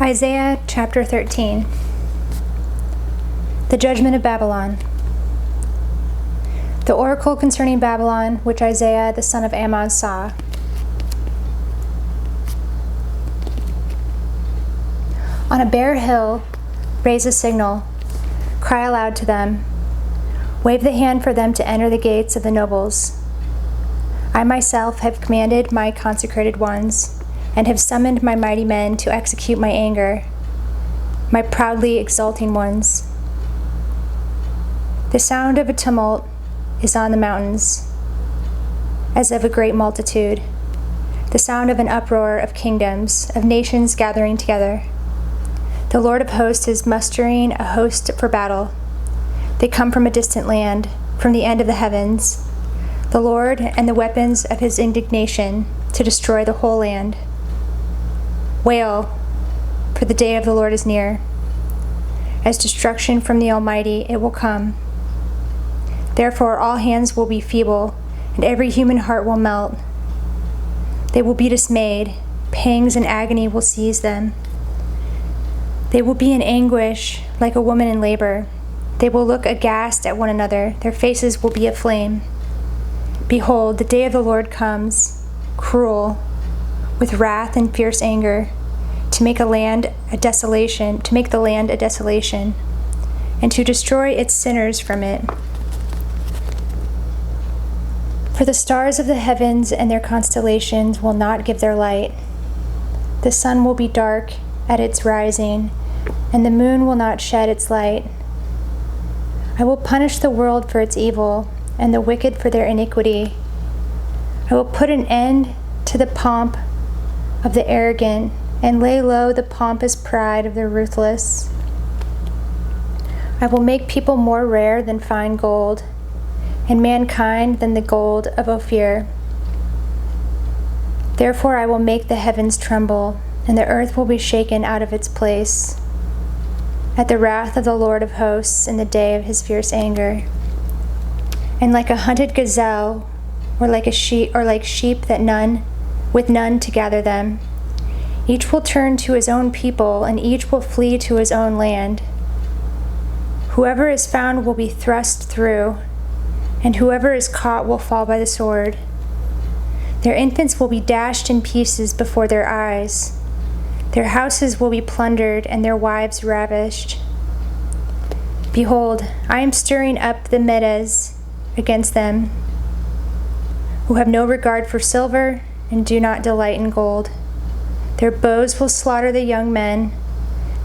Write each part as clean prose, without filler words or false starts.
Isaiah chapter 13. The judgment of Babylon. The oracle concerning Babylon, which Isaiah the son of Amoz saw. On a bare hill, raise a signal, cry aloud to them, wave the hand for them to enter the gates of the nobles. I myself have commanded my consecrated ones, and have summoned my mighty men to execute my anger, my proudly exulting ones. The sound of a tumult is on the mountains, as of a great multitude, the sound of an uproar of kingdoms, of nations gathering together. The Lord of hosts is mustering a host for battle. They come from a distant land, from the end of the heavens, the Lord and the weapons of his indignation to destroy the whole land. Wail, for the day of the Lord is near. As destruction from the Almighty it will come. Therefore all hands will be feeble, and every human heart will melt. They will be dismayed, pangs and agony will seize them. They will be in anguish like a woman in labor. They will look aghast at one another, their faces will be aflame. Behold, the day of the Lord comes, cruel, with wrath and fierce anger, to make the land a desolation, and to destroy its sinners from it. For the stars of the heavens and their constellations will not give their light. The sun will be dark at its rising, and the moon will not shed its light. I will punish the world for its evil, and the wicked for their iniquity. I will put an end to the pomp of the arrogant, and lay low the pompous pride of the ruthless. I will make people more rare than fine gold, and mankind than the gold of Ophir. Therefore I will make the heavens tremble, and the earth will be shaken out of its place, at the wrath of the Lord of hosts in the day of his fierce anger. And like a hunted gazelle, or like sheep that with none to gather them, each will turn to his own people, and each will flee to his own land. Whoever is found will be thrust through, and whoever is caught will fall by the sword. Their infants will be dashed in pieces before their eyes. Their houses will be plundered, and their wives ravished. Behold, I am stirring up the Medes against them, who have no regard for silver and do not delight in gold. Their bows will slaughter the young men,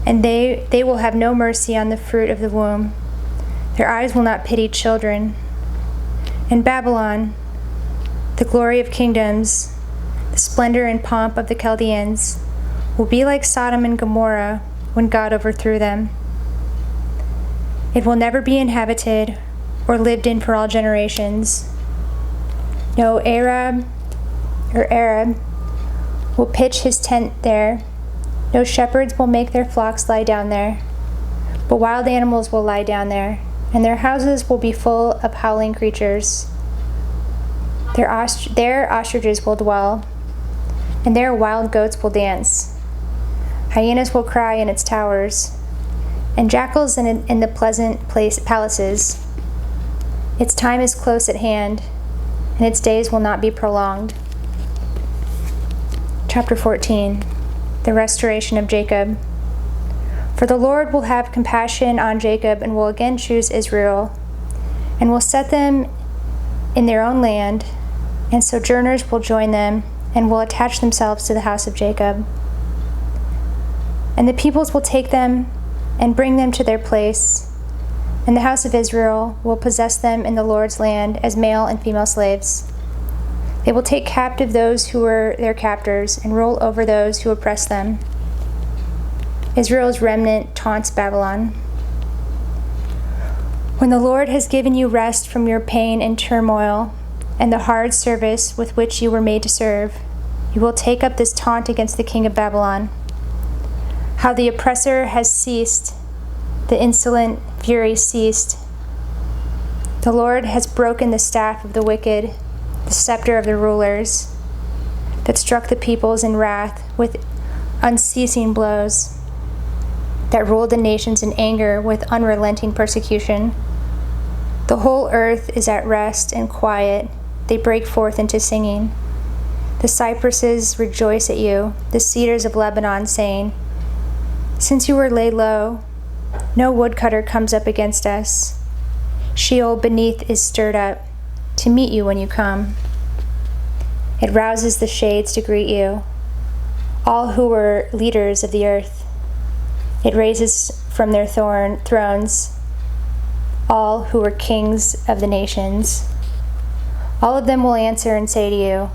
and they will have no mercy on the fruit of the womb. Their eyes will not pity children. And Babylon, the glory of kingdoms, the splendor and pomp of the Chaldeans, will be like Sodom and Gomorrah when God overthrew them. It will never be inhabited or lived in for all generations. No Arab will pitch his tent there. No shepherds will make their flocks lie down there, but wild animals will lie down there, and their houses will be full of howling creatures. There ostriches will dwell, and there wild goats will dance. Hyenas will cry in its towers, and jackals in the pleasant palaces. Its time is close at hand, and its days will not be prolonged. Chapter 14. The restoration of Jacob. For the Lord will have compassion on Jacob, and will again choose Israel, and will set them in their own land, and sojourners will join them, and will attach themselves to the house of Jacob. And the peoples will take them and bring them to their place, and the house of Israel will possess them in the Lord's land as male and female slaves. They will take captive those who were their captors, and rule over those who oppress them. Israel's remnant taunts Babylon. When the Lord has given you rest from your pain and turmoil, and the hard service with which you were made to serve, you will take up this taunt against the king of Babylon. How the oppressor has ceased, the insolent fury ceased. The Lord has broken the staff of the wicked, the scepter of the rulers, that struck the peoples in wrath with unceasing blows. that ruled the nations in anger with unrelenting persecution. The whole earth is at rest and quiet. They break forth into singing. The cypresses rejoice at you, the cedars of Lebanon, saying, since you were laid low, no woodcutter comes up against us. Sheol beneath is stirred up to meet you when you come. It rouses the shades to greet you, all who were leaders of the earth. It raises from their thrones all who were kings of the nations. All of them will answer and say to you,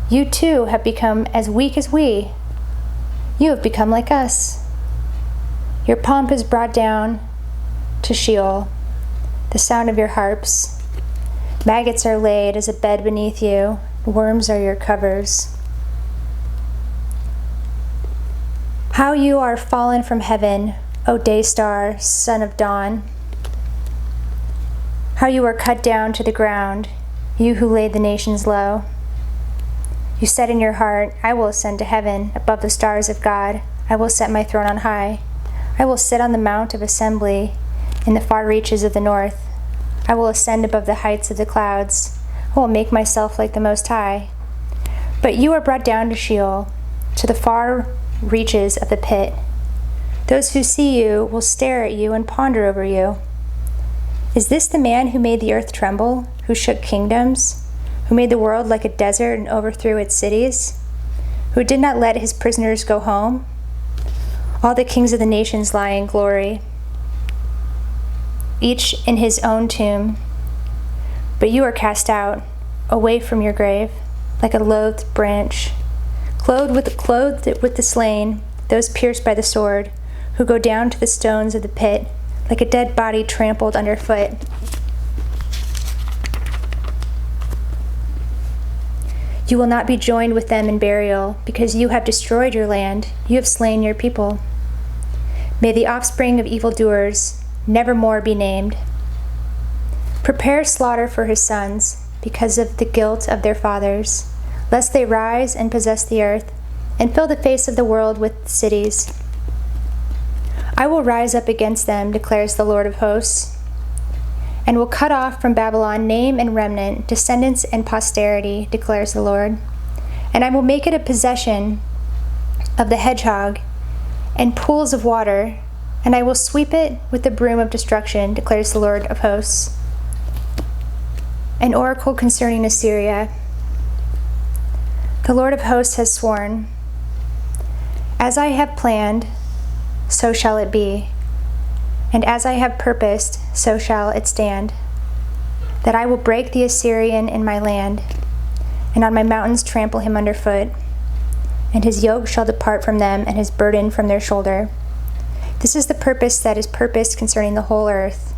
you too have become as weak as we. You have become like us. Your pomp is brought down to Sheol, the sound of your harps. Maggots are laid as a bed beneath you. Worms are your covers. How you are fallen from heaven, O day star, son of dawn. How you are cut down to the ground, you who laid the nations low. You said in your heart, I will ascend to heaven, above the stars of God. I will set my throne on high. I will sit on the mount of assembly in the far reaches of the north. I will ascend above the heights of the clouds. I will make myself like the Most High. But you are brought down to Sheol, to the far reaches of the pit. Those who see you will stare at you and ponder over you. Is this the man who made the earth tremble, who shook kingdoms, who made the world like a desert and overthrew its cities, who did not let his prisoners go home? All the kings of the nations lie in glory, each in his own tomb. But you are cast out, away from your grave, like a loathed branch, clothed with the slain, those pierced by the sword, who go down to the stones of the pit, like a dead body trampled underfoot. You will not be joined with them in burial, because you have destroyed your land, you have slain your people. May the offspring of evildoers never more be named. Prepare slaughter for his sons, because of the guilt of their fathers, lest they rise and possess the earth, and fill the face of the world with cities. I will rise up against them, declares the Lord of hosts, and will cut off from Babylon name and remnant, descendants and posterity, declares the Lord. And I will make it a possession of the hedgehog and pools of water, and I will sweep it with the broom of destruction, declares the Lord of hosts. An oracle concerning Assyria. The Lord of hosts has sworn, as I have planned, so shall it be, and as I have purposed, so shall it stand, that I will break the Assyrian in my land, and on my mountains trample him underfoot, and his yoke shall depart from them, and his burden from their shoulder. This is the purpose that is purposed concerning the whole earth,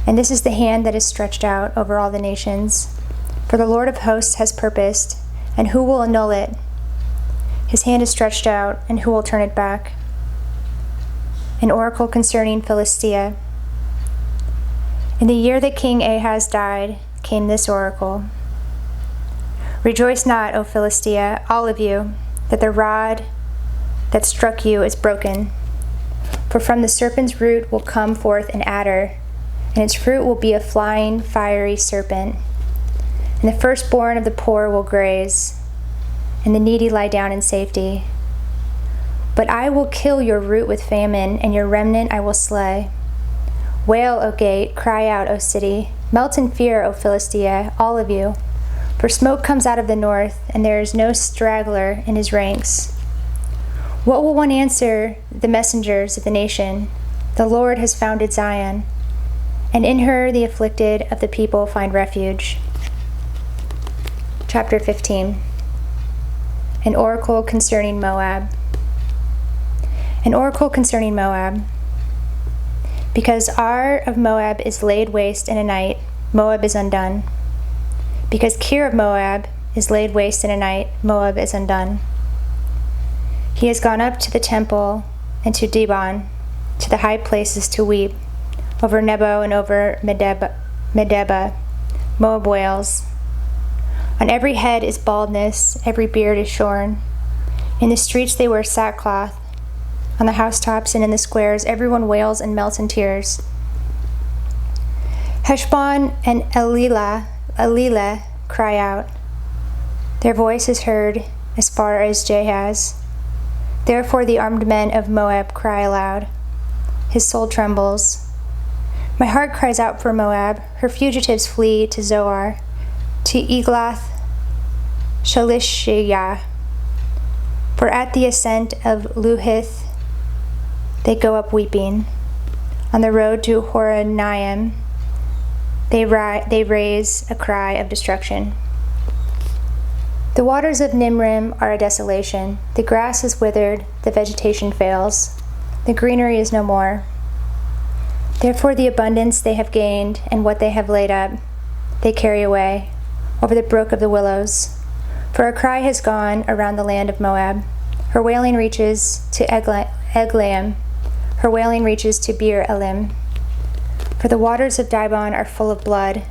and this is the hand that is stretched out over all the nations. For the Lord of hosts has purposed, and who will annul it? His hand is stretched out, and who will turn it back? An oracle concerning Philistia. In the year that King Ahaz died, came this oracle. Rejoice not, O Philistia, all of you, that the rod that struck you is broken. For from the serpent's root will come forth an adder, and its fruit will be a flying, fiery serpent. And the firstborn of the poor will graze, and the needy lie down in safety. But I will kill your root with famine, and your remnant I will slay. Wail, O gate, cry out, O city, melt in fear, O Philistia, all of you. For smoke comes out of the north, and there is no straggler in his ranks. What will one answer the messengers of the nation? The Lord has founded Zion, and in her the afflicted of the people find refuge. Chapter 15. An oracle concerning Moab. An oracle concerning Moab. Because Ar of Moab is laid waste in a night, Moab is undone. Because Kir of Moab is laid waste in a night, Moab is undone. He has gone up to the temple and to Dibon, to the high places to weep. Over Nebo and over Medeba, Moab wails. On every head is baldness, every beard is shorn. In the streets they wear sackcloth. On the housetops and in the squares, everyone wails and melts in tears. Heshbon and Elileh cry out. Their voice is heard as far as Jahaz. Therefore the armed men of Moab cry aloud. His soul trembles. My heart cries out for Moab. Her fugitives flee to Zoar, to Eglath Shalishiyah. For at the ascent of Luhith they go up weeping. On the road to Horonaim they raise a cry of destruction. The waters of Nimrim are a desolation. The grass is withered, the vegetation fails. The greenery is no more. Therefore the abundance they have gained and what they have laid up, they carry away over the brook of the willows. For a cry has gone around the land of Moab. Her wailing reaches to Eglaim. Her wailing reaches to Beer Elim. For the waters of Dibon are full of blood.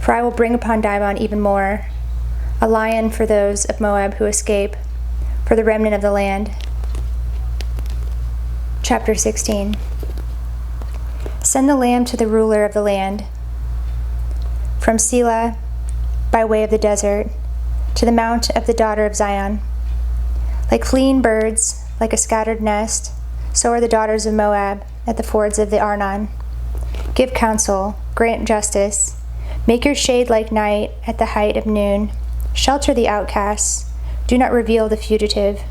For I will bring upon Dibon even more, a lion for those of Moab who escape, for the remnant of the land. Chapter 16. Send the lamb to the ruler of the land, from Selah by way of the desert, to the mount of the daughter of Zion. Like fleeing birds, like a scattered nest, so are the daughters of Moab at the fords of the Arnon. Give counsel, grant justice, make your shade like night at the height of noon. Shelter the outcasts, do not reveal the fugitive.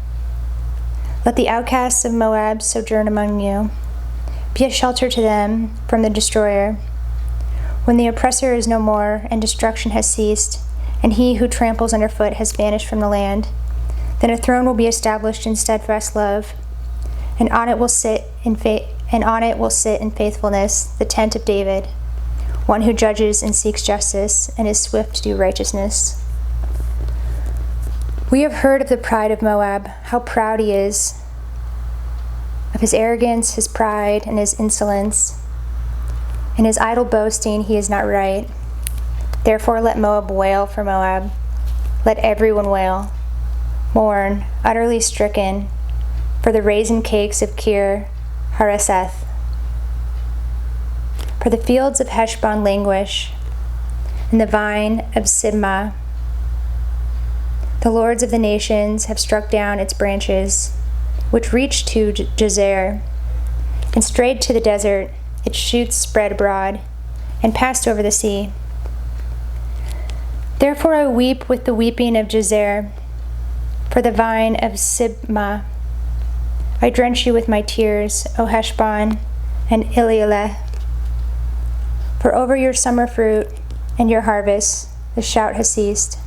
Let the outcasts of Moab sojourn among you. Be a shelter to them from the destroyer. When the oppressor is no more, and destruction has ceased, and he who tramples underfoot has vanished from the land, then a throne will be established in steadfast love, and on it will sit in faithfulness the tent of David, one who judges and seeks justice, and is swift to do righteousness. We have heard of the pride of Moab, how proud he is, of his arrogance, his pride, and his insolence. In his idle boasting he is not right. Therefore let Moab wail for Moab. Let everyone wail. Mourn, utterly stricken, for the raisin cakes of Kir Hareseth. For the fields of Heshbon languish, and the vine of Sibmah. The lords of the nations have struck down its branches, which reached to Jazer, and strayed to the desert. Its shoots spread abroad, and passed over the sea. Therefore I weep with the weeping of Jazer, for the vine of Sibmah. I drench you with my tears, O Heshbon and Elealeh. For over your summer fruit and your harvest the shout has ceased,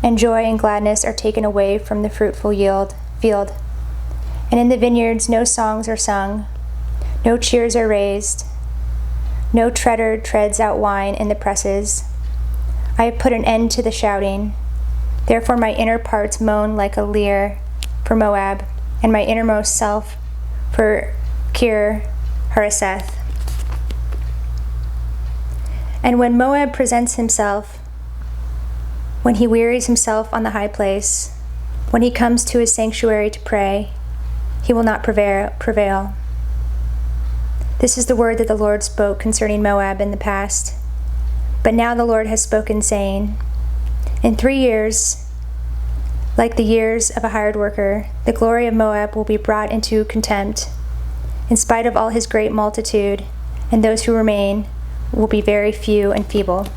and joy and gladness are taken away from the fruitful field. And in the vineyards no songs are sung, no cheers are raised, no treader treads out wine in the presses. I have put an end to the shouting. Therefore my inner parts moan like a lyre for Moab, and my innermost self for Kir Hareseth. And when Moab presents himself, when he wearies himself on the high place, when he comes to his sanctuary to pray, he will not prevail. This is the word that the Lord spoke concerning Moab in the past. But now the Lord has spoken, saying, in 3 years, like the years of a hired worker, the glory of Moab will be brought into contempt, in spite of all his great multitude, and those who remain will be very few and feeble.